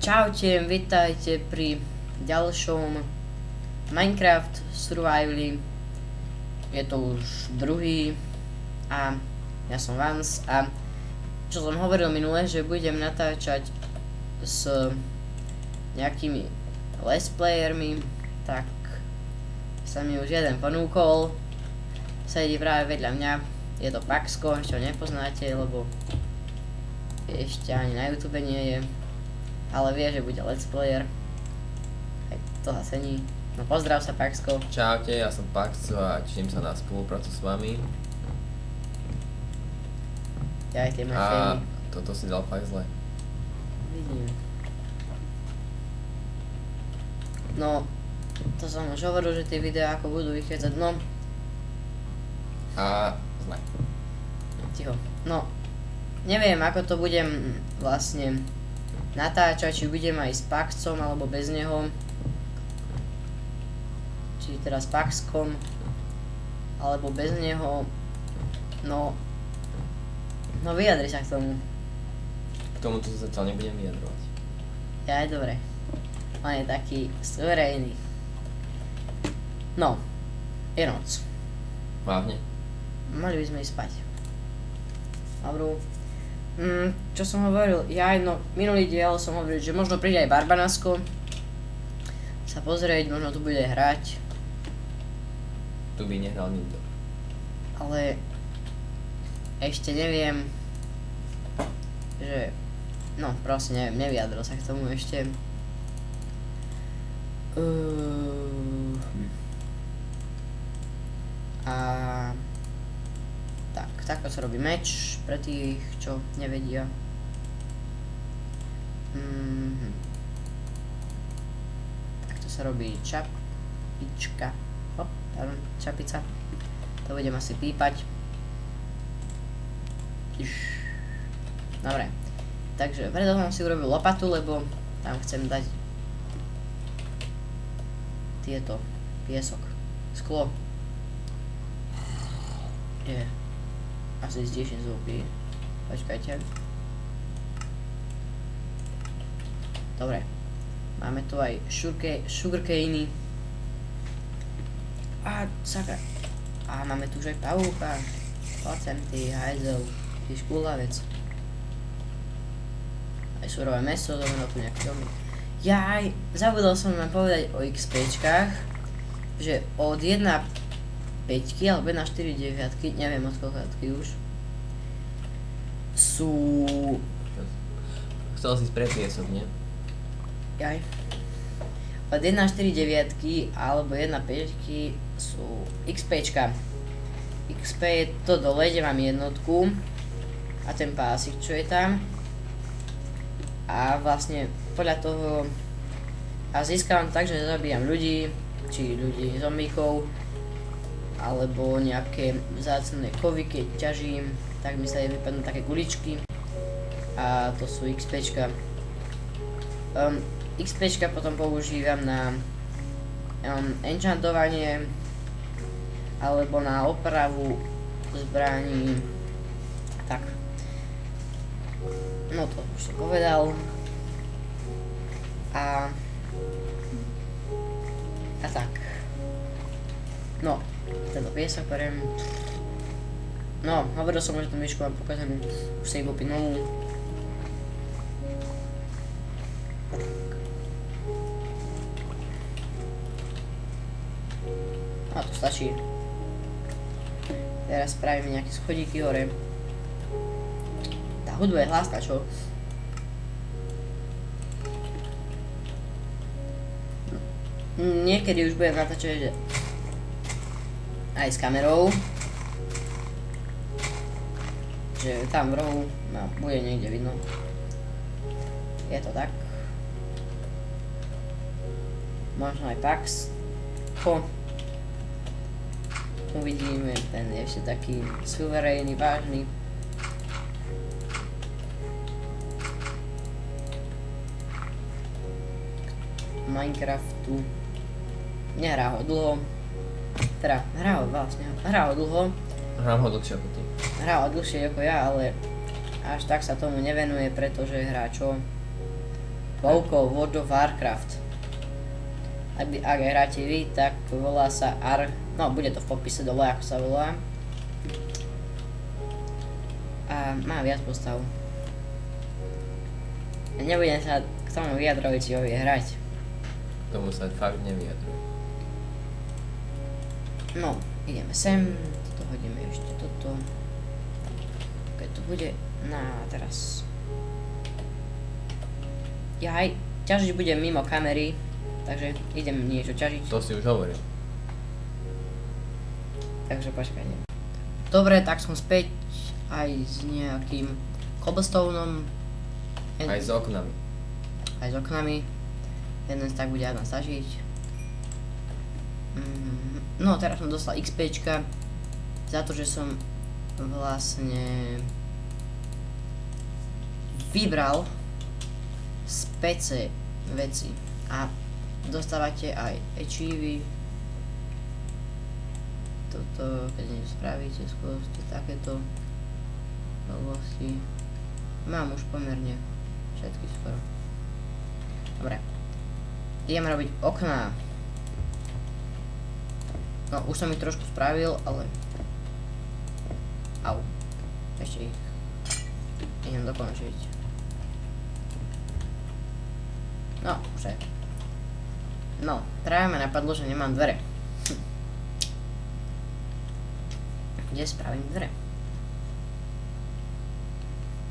Čaute, vítajte pri ďalšom Minecraft Survivali. Je to už druhý a ja som Vance a čo som hovoril minule, že budem natáčať s nejakými let's playermi, tak sa mi už jeden ponúkol. Sedí práve vedľa mňa, je to Paxko, čo nepoznáte, lebo ešte ani na YouTube nie je. Ale vie, že bude let's player. Aj to sa cení. No pozdrav sa, Paxko. Čaute, ja som Paxo a teším sa na spoluprácu s vami. Ja aj tie máš A cení. toto si dal fakt zle. Vidím. No, to som už hovoril, že tie videá ako budú vychádzať, no. A zle. Ticho. No, neviem ako to budem vlastne natáčať, či budem aj s Paxom alebo bez neho. Či teraz s Paxkom alebo bez neho. No vyjadri sa k tomu. K tomuto sa zatiaľ nebudem vyjadrovať. Ja aj dobre. On je taký suverénny. No, je noc. Mávne? Mali by sme ísť spať. Dobrú. Čo som hovoril, minulý diel som hovoril, že možno príde aj Barbanasko sa pozrieť, možno tu bude hrať, Tu by nehral nikto. ale ešte neviem, že, no proste neviem, nevyjadril sa k tomu ešte. A takto sa robí meč pre tých, čo nevedia. Takto sa robí čapička. Čapica. To budem asi pípať. Dobre. Takže preto som si urobil lopatu, lebo tam chcem dať tieto piesok. Sklo. Je. Asi zdieším zvuky. Počkajte. Dobre. Máme tu aj sugarcane. A sakra. A máme tu už aj pavúka. Poď ty hajzel. Ty škulavec. Aj surové meso, znamená tu nejaký domy. Jaj, zabudol som vám povedať o XPčkách, že od 1.5 alebo 1.4.9, neviem od koľkátky už, sú... Chcel si spred piesok, nie? Jaj. Od 1.4.9 alebo 1.5 sú XPčka. XP je to dole, kde mám jednotku a ten pásik, čo je tam. A vlastne podľa toho a získavam tak, že zabíjam ľudí, či ľudí zombíkov, alebo nejaké vzácne kovy, keď ťažím, tak mi sa vypadnú také guličky a to sú XPčka. XPčka potom používam na enchantovanie alebo na opravu zbraní. Tak. No to už som povedal. A tak. No, tento piesok beriem. No, hovoril som, že tú myšku mám pokazenú. Už sa iba novú. A to stačí. Teraz spravíme nejaké schodíky hore. Tá hudba je hlasná, čo? Niekedy už budem natáčať aj s kamerou. Že tam v rohu bude niekde vidno. Je to tak. Možno aj Pax. Uvidíme, ten je ešte taký suverénny, vážny. Minecraftu. Nehrá ho dlho. Teda, hrá ho dlho. Hrám ho dlhšie ako ty. Hrá ho dlhšie ako ja, ale až tak sa tomu nevenuje, pretože hrá čo? Vovko World of Warcraft. Ak hráte vy, tak volá sa no bude to v popise dole, ako sa volá. A má viac postav. Nebudem sa k tomu vyjadrovať, či ho vie hrať. K tomu sa fakt nevyjadrujem. No, ideme sem, toto hodíme ešte toto. Keď to bude, teraz. Ťažiť budem mimo kamery, takže idem niečo ťažiť. To si už hovoril. Takže počkaj. Dobre, tak som späť aj s nejakým cobblestoneom. Aj s oknami. Aj s oknami. Jeden tak bude jedna stažiť. No, teraz som dostal XPčka za to, že som vlastne vybral z PC veci a dostávate aj achievy. Toto, keď niečo spravíte, skúste takéto oblasti. Mám už pomerne všetky skoro. Dobre. Idem robiť okná. No, už som ich trošku spravil, ale... Au. Ešte ich idem dokončiť. No, už aj. No, práve ma napadlo, že nemám dvere. Kde spravím dvere?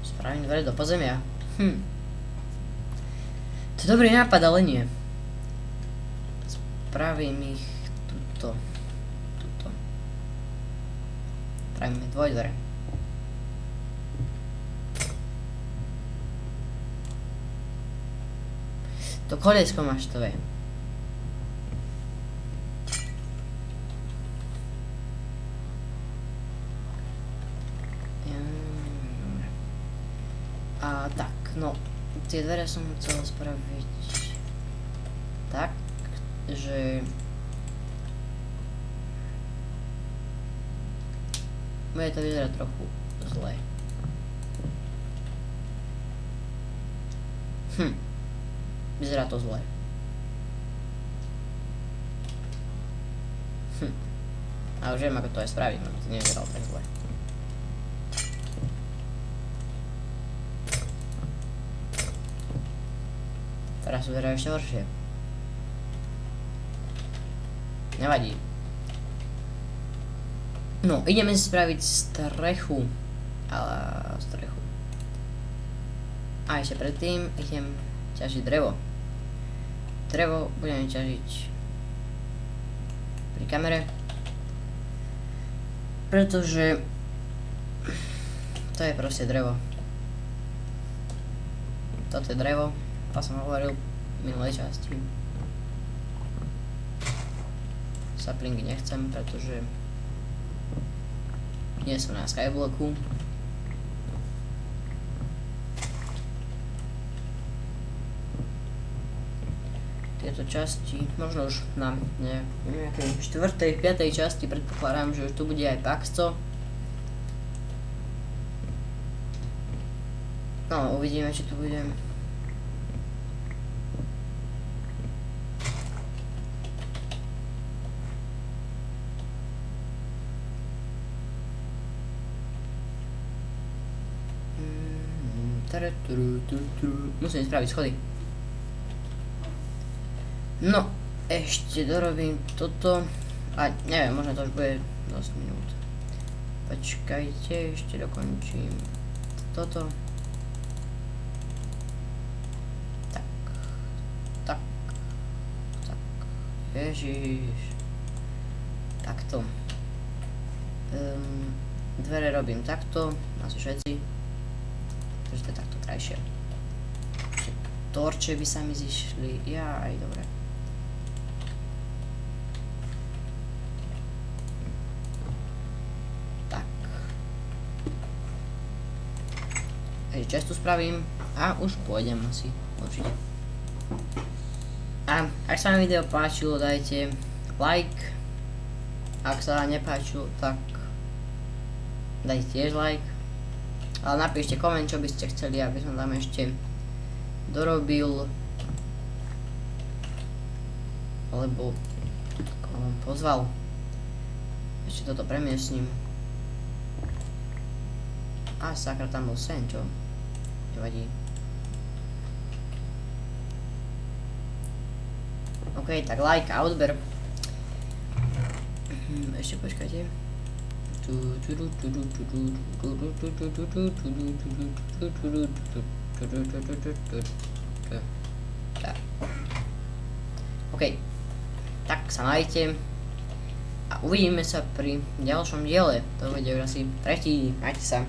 Spravím dvere do pozemia. To je dobrý nápad, ale nie. Spravím ich tuto. Spravíme dvojdvere. To koliesko máš to je. A tak, no, tie dvere som chcel spraviť tak, že bude to vyzerať trochu zle. Vyzerá to zle. A už viem, ako to aj spraviť, no to nevyzeral tak zle. Teraz vyzerá ešte horšie. Nevadí. No, ideme si spraviť strechu. A ešte predtým idem ťažiť drevo. Drevo budeme ťažiť pri kamere, pretože to je proste drevo. Toto je drevo, to som hovoril v minulej časti. Saplingy nechcem, pretože nie som na skyblocku. Tieto časti, možno už na nejakej 4., 5. časti predpokladám, že už tu bude aj Paxco. No, uvidíme, či tu budem. Musím spraviť schody. No, ešte dorobím toto. A neviem, možno to už bude 10 minút. Počkajte, ešte dokončím toto. Tak. Ježiš. Takto. Dvere robím takto, asi všetci. Takže to je takto krajšie. Torče by sa mi zišli. Jaj, dobre. Tak. Ešte často spravím a už pôjdem asi, určite. A ak sa vám video páčilo, dajte like. Ak sa vám nepáčilo, tak dajte tiež like. Ale napíšte koment, čo by ste chceli, aby som tam ešte dorobil. lebo koho on pozval. Ešte toto premiestním. A sakra, tam bol sen, čo? Nevadí. OK, tak like a odber. Ešte počkajte. Tak. OK. Tak sa majte. A uvidíme sa pri ďalšom diele. To bude už asi tretí. Majte sa.